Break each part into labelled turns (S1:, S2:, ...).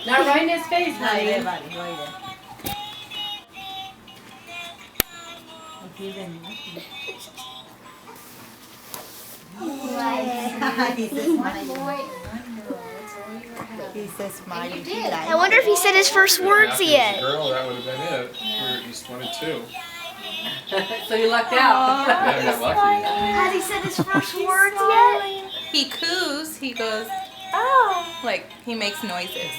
S1: Not right in his face,
S2: Not
S1: honey.
S2: there, buddy. Right there. Okay, then. He's a smiley. He's a smiley. He likes
S3: I wonder if he said his first words
S4: After
S3: yet.
S4: the girl, that would have been it. We were at least 22.
S1: So you lucked out.
S4: Yeah, I got lucky.
S3: Has he said his first words yet?
S5: He coos. He goes, oh, like he makes noises.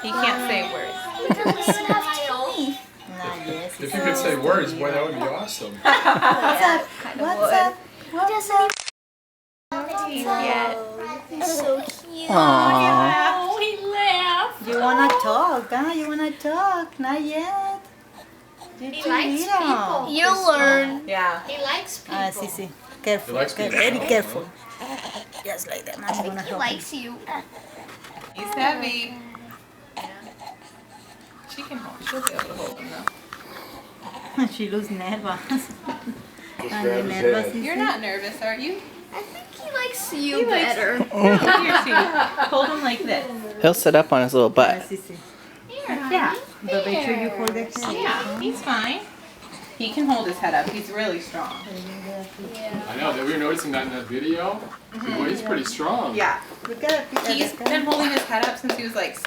S5: He can't say words.
S3: He doesn't even have teeth.
S2: Nah, yes.
S4: If you could say words, boy, that would be awesome.
S2: What's up?
S5: Kind of
S2: What's
S5: would.
S2: up?
S3: He doesn't
S5: Teeth yet.
S3: He's so cute.
S5: Oh, he laughs.
S2: You wanna talk, huh? You wanna talk? Not yet.
S6: He likes people.
S3: You'll learn.
S5: Yeah.
S6: He likes people.
S2: Ah, sí. Careful.
S4: He likes people.
S2: Very careful. Just like that. Mom's gonna
S3: He
S2: help
S3: likes you.
S5: He's heavy. She can hold. She'll be able to hold him though.
S2: him. She looks nervous.
S7: grab
S2: Are you
S7: his
S2: nervous?
S7: head.
S5: You're not nervous, are you?
S3: I think he likes you better.
S2: Hold him like that.
S5: He'll sit up on his little
S2: Ah,
S5: butt.
S2: sí. Yeah. But make sure you hold the head.
S5: Yeah, he's fine. He can hold his head up. He's really strong.
S4: I know, that we were noticing that in that video. Boy, he's pretty strong.
S5: Yeah.
S2: Look at it.
S5: He's been holding his head up since he was like